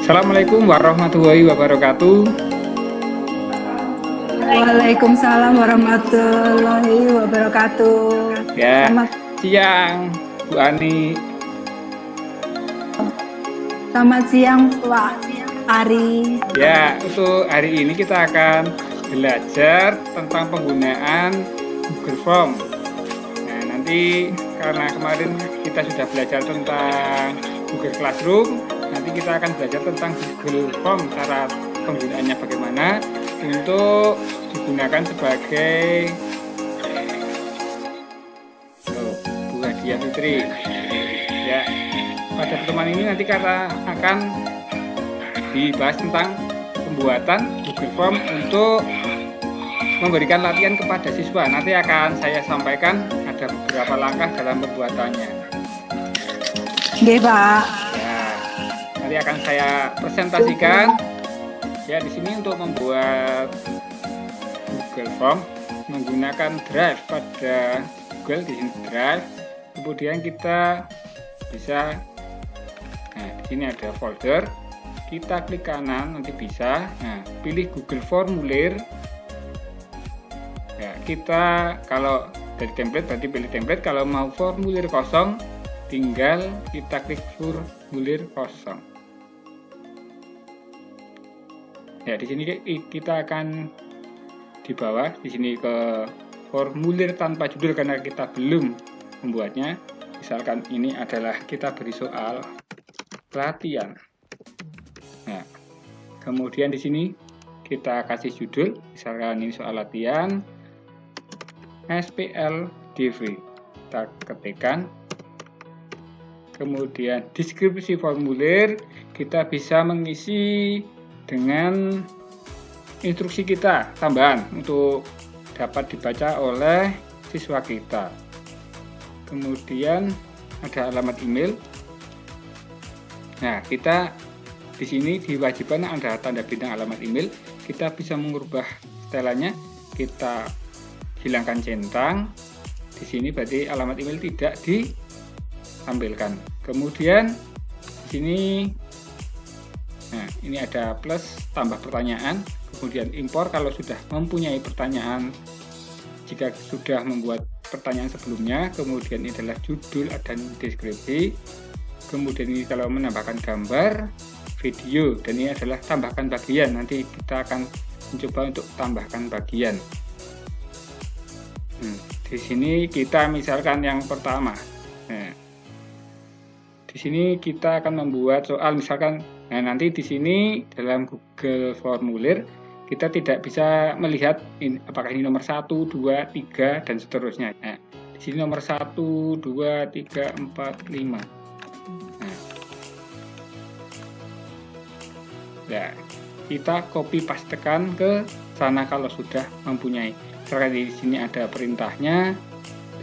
Assalamualaikum warahmatullahi wabarakatuh. Waalaikumsalam warahmatullahi wabarakatuh. Ya, Selamat siang Bu Ani. selamat siang Pak Ari. Ya, untuk hari ini kita akan belajar tentang penggunaan Google Form. Nah, nanti karena kemarin kita sudah belajar tentang Google Classroom, nanti kita akan belajar tentang Google Form, cara penggunaannya bagaimana untuk digunakan sebagai Bu Hadiah Fitri. Ya, pada pertemuan ini nanti kita akan dibahas tentang pembuatan Google Form untuk memberikan latihan kepada siswa. Nanti akan saya sampaikan ada beberapa langkah dalam pembuatannya. Nggih, Pak. Ya, nanti akan saya presentasikan. Ya, di sini untuk membuat Google Form menggunakan Drive pada Google, di sini Drive. Kemudian kita bisa, nah di sini ada folder. Kita klik kanan nanti bisa. Nah, pilih Google Formulir. Ya, kita kalau dari template berarti pilih template. Kalau mau formulir kosong, tinggal kita klik formulir kosong. Ya, di sini kita akan di bawah, di sini ke formulir tanpa judul karena kita belum membuatnya. Misalkan ini adalah kita beri soal latihan. Nah, kemudian di sini kita kasih judul, misalkan ini soal latihan SPLDV. Kita ketikkan. Kemudian deskripsi formulir, kita bisa mengisi dengan instruksi kita tambahan untuk dapat dibaca oleh siswa kita. Kemudian ada alamat email. Nah, kita di sini diwajibkan ada tanda bintang alamat email. Kita bisa mengubah setelannya. Kita hilangkan centang. Di sini berarti alamat email tidak ditampilkan. Kemudian di sini, nah ini ada plus tambah pertanyaan. Kemudian impor kalau sudah mempunyai pertanyaan. Jika sudah membuat pertanyaan sebelumnya, kemudian ini adalah judul dan deskripsi. Kemudian ini kalau menambahkan gambar, video, dan ini adalah tambahkan bagian. Nanti kita akan mencoba untuk tambahkan bagian. Di sini kita misalkan yang pertama. Nah, di sini kita akan membuat soal misalkan. Nah, nanti di sini dalam Google Formulir kita tidak bisa melihat apakah ini nomor 1, 2, 3 dan seterusnya. Nah, di sini nomor 1, 2, 3, 4, 5. Nah, kita copy pastekan ke sana kalau sudah mempunyai. Misalkan di sini ada perintahnya,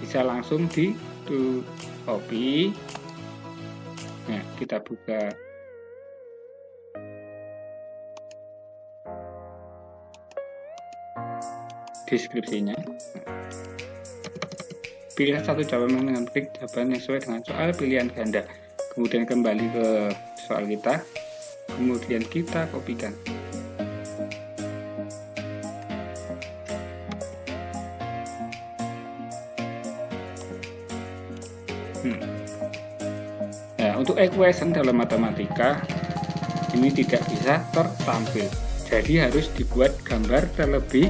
bisa langsung di copy. Nah, kita buka. Deskripsinya. Pilih satu jawaban dengan klik jawaban yang sesuai dengan soal pilihan ganda. Kemudian kembali ke soal kita. Kemudian kita kopikan. Nah, untuk equation dalam matematika ini tidak bisa tertampil. Jadi harus dibuat gambar terlebih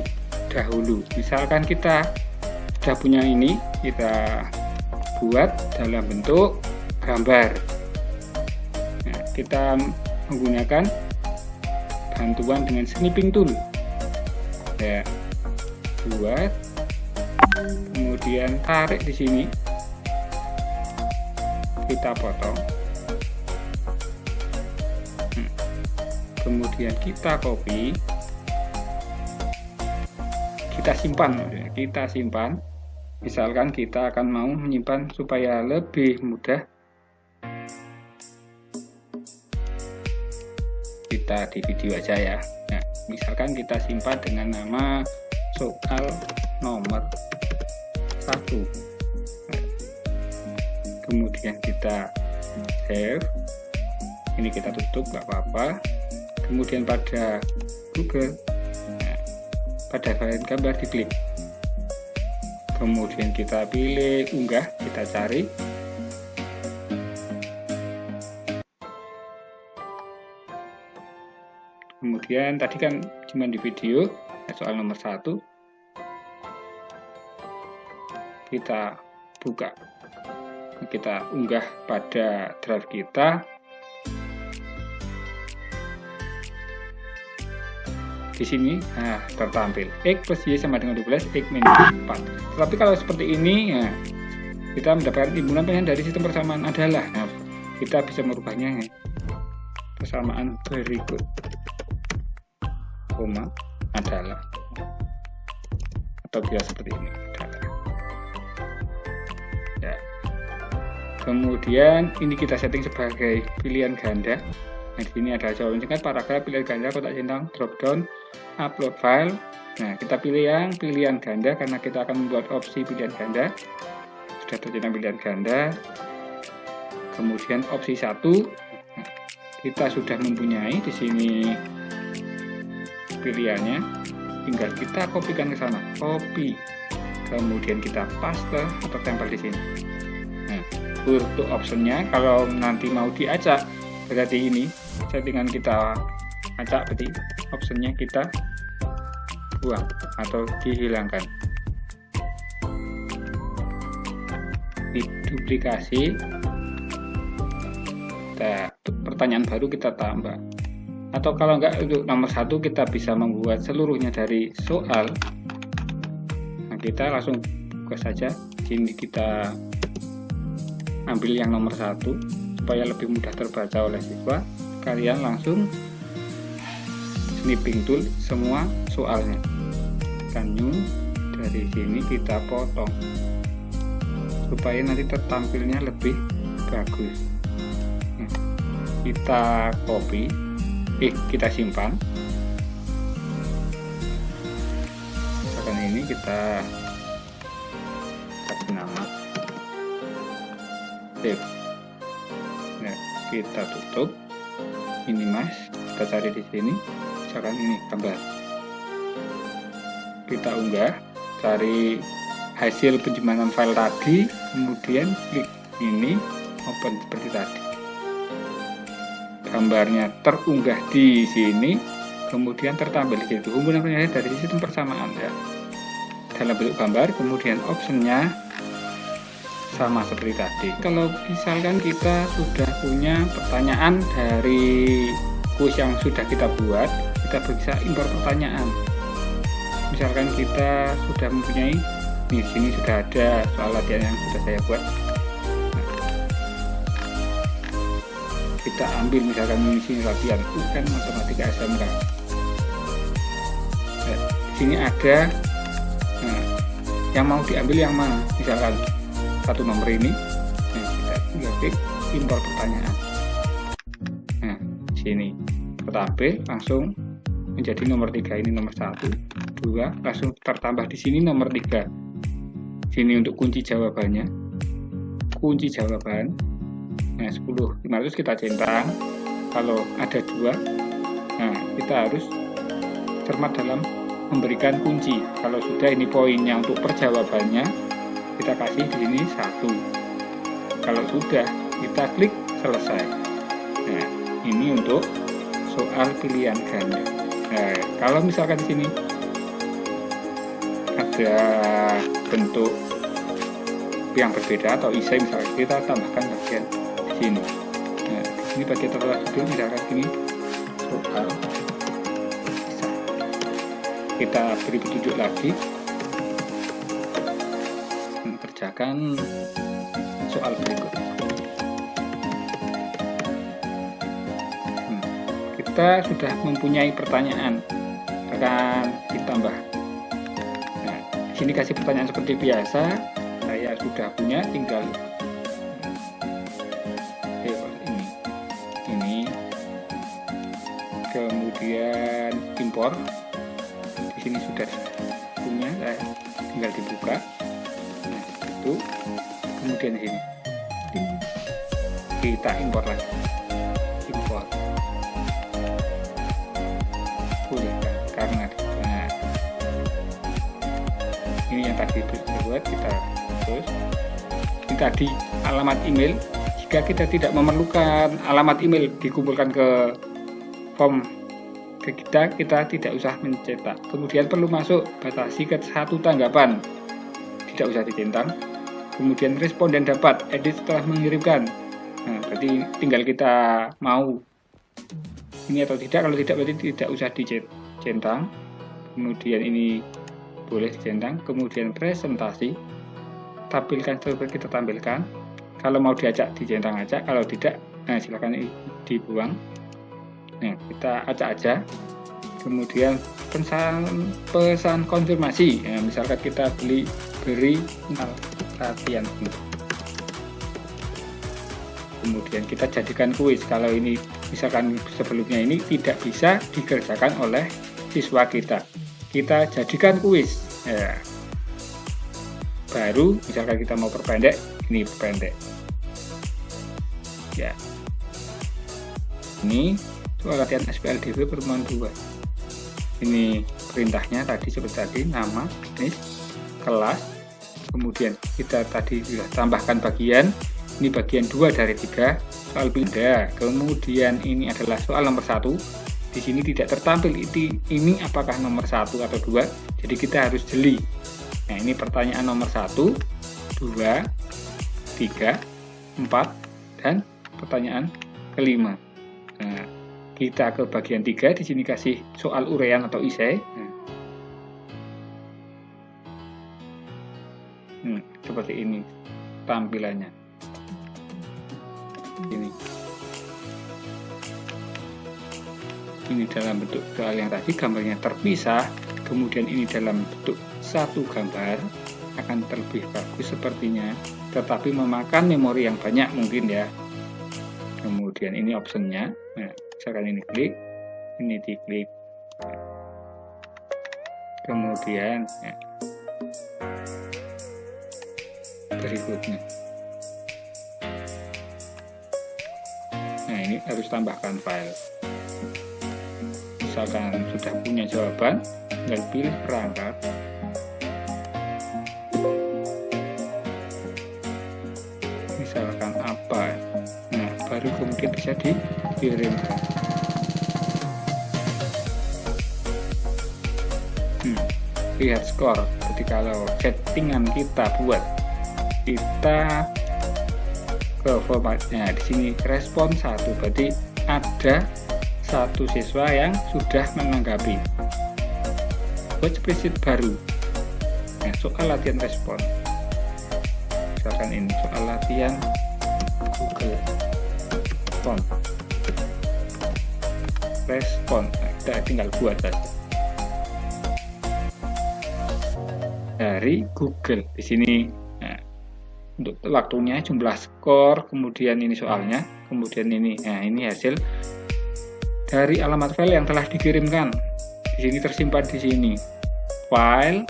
dahulu. Misalkan kita sudah punya ini, kita buat dalam bentuk gambar. Nah, kita menggunakan bantuan dengan snipping tool. Ya, buat, kemudian tarik di sini, kita potong, kemudian kita copy, kita simpan. Misalkan kita akan mau menyimpan supaya lebih mudah, kita di video aja ya. Nah, misalkan kita simpan dengan nama soal nomor 1. Kemudian kita save. Ini kita tutup, nggak apa-apa. Kemudian pada Google, nah, pada varian gambar diklik. Kemudian kita pilih unggah, kita cari. Kemudian tadi kan cuma di video, soal nomor 1. Kita buka, kita unggah pada drive kita. Di sini tertampil X plus Y sama dengan 12, X minus 4. Tetapi kalau seperti ini, kita mendapatkan imbunan pengen dari sistem persamaan adalah, kita bisa merubahnya persamaan berikut, koma adalah, atau bisa seperti ini adalah. Ya. Kemudian ini kita setting sebagai pilihan ganda. Nah, di sini ada jawaban singkat, paragraf, pilihan ganda, kotak centang, drop down, upload file. Nah, kita pilih yang pilihan ganda karena kita akan membuat opsi pilihan ganda. Sudah tercentang pilihan ganda. Kemudian opsi 1, nah, kita sudah mempunyai di sini pilihannya, tinggal kita kopikan ke sana, copy. Kemudian kita paste atau tempel di sini. Nah, untuk optionnya kalau nanti mau diacak, berarti ini settingan kita acak, berarti optionnya kita buang atau dihilangkan. Duplikasi, pertanyaan baru kita tambah. Atau kalau enggak, untuk nomor 1 kita bisa membuat seluruhnya dari soal. Nah, kita langsung buka saja. Sini kita ambil yang nomor 1 supaya lebih mudah terbaca oleh siswa. Kalian langsung snipping tool semua soalnya. New, dari sini kita potong supaya nanti tertampilnya lebih bagus. Nah, kita copy, kita simpan. Misalkan ini kita kasih nama save. Nah, kita tutup. Ini mas, kita cari di sini. Misalkan ini gambar. Kita unggah, cari hasil penyimpanan file tadi, kemudian klik ini, open seperti tadi. Gambarnya terunggah di sini, kemudian tertampil di situ. Hubungan penilaian dari sistem persamaan ya. Dalam bentuk gambar, kemudian optionnya sama seperti tadi. Kalau misalkan kita sudah punya pertanyaan dari kuis yang sudah kita buat, kita bisa import pertanyaan. Misalkan kita sudah mempunyai, di sini sudah ada soal latihan yang sudah saya buat. Nah, kita ambil misalkan ini sini latihan UN Matematika SMK. Nah, di sini ada yang mau diambil yang mana? Misalkan satu nomor ini, kita tinggal klik import pertanyaan. Nah, di sini tertampil langsung menjadi nomor 3, ini nomor 1, 2, langsung tertambah di sini nomor 3. Sini untuk kunci jawabannya, kunci jawaban. Nah, 10, 500 kita centang. Kalau ada 2, nah kita harus cermat dalam memberikan kunci. Kalau sudah, ini poinnya untuk perjawabannya, kita kasih di sini 1. Kalau sudah, kita klik selesai. Nah, ini untuk soal pilihan ganda. Nah, kalau misalkan di sini ada bentuk yang berbeda atau isai, misalkan kita tambahkan bagian di sini. Nah, di sini bagian terletak judul, misalkan ini soal bisa. Kita beri petunjuk lagi, kerjakan soal berikut. Kita sudah mempunyai pertanyaan, akan ditambah. Nah, di sini kasih pertanyaan seperti biasa. Saya sudah punya, tinggal ini, kemudian import. Di sini sudah punya, saya tinggal dibuka. Nah, itu kemudian di sini kita import lagi. Import. default. Pulihkan karena ini yang tadi dibuat, kita terus ini tadi alamat email. Jika kita tidak memerlukan alamat email dikumpulkan ke form ke kita tidak usah mencetak. Kemudian perlu masuk, batasi ke 1 tanggapan, tidak usah dicentang. Kemudian responden dapat edit setelah mengirimkan. Nah, berarti tinggal kita mau ini atau tidak. Kalau tidak berarti tidak usah dicentang. Kemudian ini boleh dicentang. Kemudian presentasi, tampilkan seperti kita tampilkan. Kalau mau diacak dicentang aja, kalau tidak silakan dibuang. Nah, kita acak aja. Kemudian pesan konfirmasi. Nah, misalkan kita beri latihan. Kemudian kita jadikan kuis. Kalau ini misalkan sebelumnya ini tidak bisa dikerjakan oleh siswa kita jadikan kuis. Ya. Baru misalkan kita mau perpendek, ini perpendek. Ya. Ini soal latihan SPLDW pertemuan 2. Ini perintahnya tadi seperti tadi, nama, jenis, kelas. Kemudian kita tadi sudah tambahkan bagian. Ini bagian 2 dari 3 soal pindah. Kemudian ini adalah soal nomor 1. Di sini tidak tertampil ini apakah nomor 1 atau 2. Jadi kita harus jeli. Nah, ini pertanyaan nomor 1, 2, 3, 4, dan pertanyaan kelima. Nah, kita ke bagian 3, di sini kasih soal uraian atau isai. Seperti ini tampilannya. Ini dalam bentuk soal yang tadi gambarnya terpisah, kemudian ini dalam bentuk satu gambar, akan terlebih bagus sepertinya, tetapi memakan memori yang banyak mungkin ya. Kemudian ini optionnya. Nah, misalkan ini klik, ini diklik. Kemudian berikutnya. Nah, ini harus tambahkan file. Misalkan sudah punya jawaban, tinggal pilih perangkat. Misalkan apa, nah baru kemudian bisa dikirimkan. Lihat skor. Jadi kalau settingan kita buat, kita ke formatnya di sini respon 1, berarti ada satu siswa yang sudah menanggapi. Buat spreadsheet baru. Nah, soal latihan respon. Misalkan ini soal latihan Google Form. Respon. Nah, kita tinggal buat saja. Dari Google. Di sini untuk waktunya, jumlah skor, kemudian ini soalnya, kemudian ini. Nah, ini hasil dari alamat file yang telah dikirimkan. Di sini tersimpan di sini file.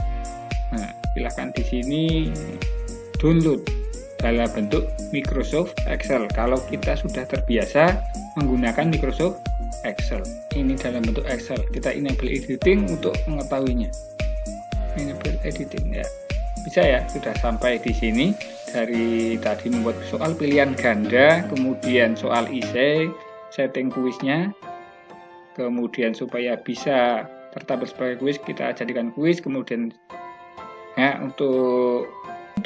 Nah, silahkan di sini download dalam bentuk Microsoft Excel. Kalau kita sudah terbiasa menggunakan Microsoft Excel, ini dalam bentuk Excel. Kita enable editing untuk mengetahuinya. Enable editing ya, bisa ya. Sudah sampai di sini. Dari tadi membuat soal pilihan ganda, kemudian soal essay, setting kuisnya. Kemudian supaya bisa tertampil sebagai kuis, kita jadikan kuis. Kemudian ya, untuk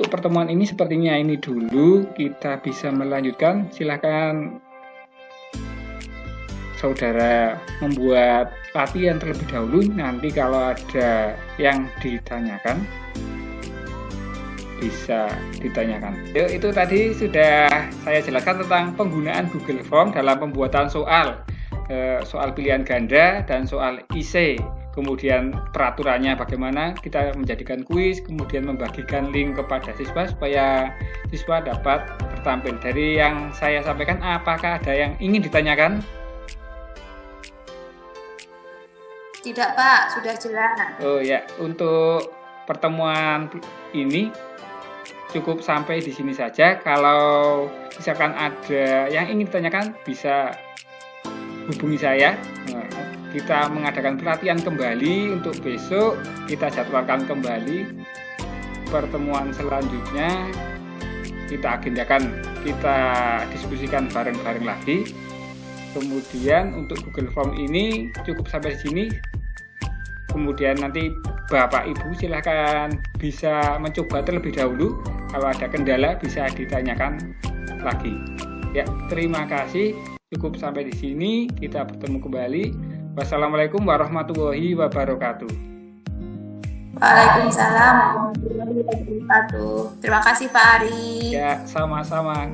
pertemuan ini sepertinya ini dulu. Kita bisa melanjutkan. Silakan saudara membuat latihan terlebih dahulu. Nanti kalau ada yang ditanyakan bisa ditanyakan. Itu tadi sudah saya jelaskan tentang penggunaan Google Form dalam pembuatan soal pilihan ganda dan soal essay. Kemudian peraturannya bagaimana, kita menjadikan kuis, kemudian membagikan link kepada siswa supaya siswa dapat tertampil. Dari yang saya sampaikan, apakah ada yang ingin ditanyakan? Tidak, Pak, sudah jelas. Oh ya, untuk pertemuan ini cukup sampai di sini saja. Kalau misalkan ada yang ingin ditanyakan, bisa hubungi saya. Kita mengadakan pelatihan kembali untuk besok. Kita jadwalkan kembali pertemuan selanjutnya. Kita agendakan, kita diskusikan bareng-bareng lagi. Kemudian untuk Google Form ini cukup sampai sini. Kemudian nanti Bapak Ibu silahkan bisa mencoba terlebih dahulu. Kalau ada kendala bisa ditanyakan lagi. Ya, terima kasih. Cukup sampai di sini. Kita bertemu kembali. Wassalamualaikum warahmatullahi wabarakatuh. Waalaikumsalam warahmatullahi wabarakatuh. Terima kasih Pak Ari. Ya, sama-sama.